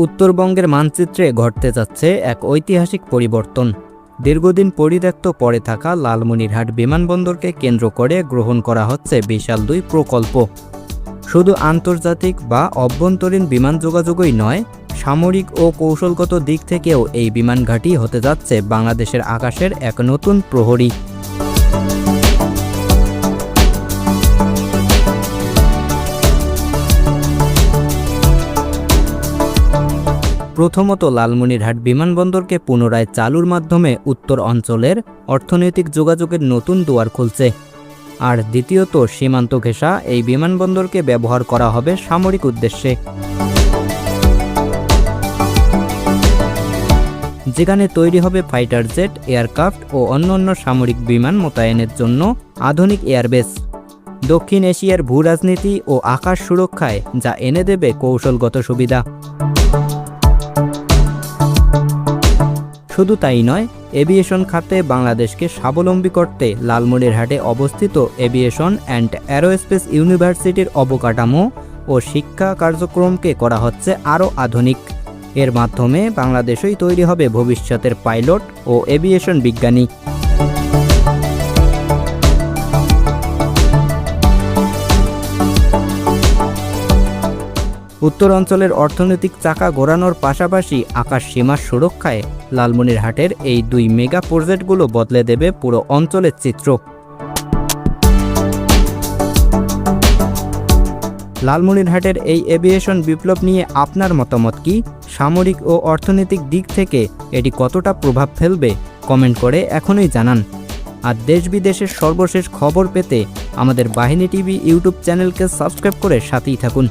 উত্তরবঙ্গের মানচিত্রে ঘটতে যাচ্ছে এক ঐতিহাসিক পরিবর্তন। দীর্ঘদিন পরিত্যক্ত পড়ে থাকা লালমনিরহাট বিমানবন্দরকে কেন্দ্র করে গ্রহণ করা হচ্ছে বিশাল দুই প্রকল্প। শুধু আন্তর্জাতিক বা অভ্যন্তরীণ বিমান যোগাযোগই নয়, সামরিক ও কৌশলগত দিক থেকেও এই বিমানঘাঁটি হতে যাচ্ছে বাংলাদেশের আকাশের এক নতুন প্রহরী। প্রথমত, লালমনিরহাট বিমানবন্দরকে পুনরায় চালুর মাধ্যমে উত্তর অঞ্চলের অর্থনৈতিক যোগাযোগের নতুন দুয়ার খুলছে। আর দ্বিতীয়ত, সীমান্ত ঘেঁষা এই বিমানবন্দরকে ব্যবহার করা হবে সামরিক উদ্দেশ্যে, যেখানে তৈরি হবে ফাইটার জেট, এয়ারক্রাফট ও অন্যান্য সামরিক বিমান মোতায়েনের জন্য আধুনিক এয়ারবেস। দক্ষিণ এশিয়ার ভূরাজনীতি ও আকাশ সুরক্ষায় যা এনে দেবে কৌশলগত সুবিধা। শুধু তাই নয়, এভিয়েশন খাতে বাংলাদেশকে স্বাবলম্বী করতে লালমনিরহাটে অবস্থিত এভিয়েশন অ্যান্ড অ্যারোস্পেস ইউনিভার্সিটির অবকাঠামো ও শিক্ষা কার্যক্রমকে করা হচ্ছে আরও আধুনিক। এর মাধ্যমে বাংলাদেশই তৈরি হবে ভবিষ্যতের পাইলট ও এভিয়েশন বিজ্ঞানী। উত্তর অঞ্চলের অর্থনৈতিক চাকা ঘোরানোর পাশাপাশি আকাশ সীমার সুরক্ষায় লালমনিরহাটের এই দুই মেগা প্রজেক্টগুলো বদলে দেবে পুরো অঞ্চলের চিত্র। লালমনিরহাটের এই এভিয়েশন বিপ্লব নিয়ে আপনার মতামত কি? সামরিক ও অর্থনৈতিক দিক থেকে এটি কতটা প্রভাব ফেলবে? কমেন্ট করে এখনই জানান। আর দেশ বিদেশের সর্বশেষ খবর পেতে আমাদের বাহিনী টিভি ইউটিউব চ্যানেলকে সাবস্ক্রাইব করে সাথেই থাকুন।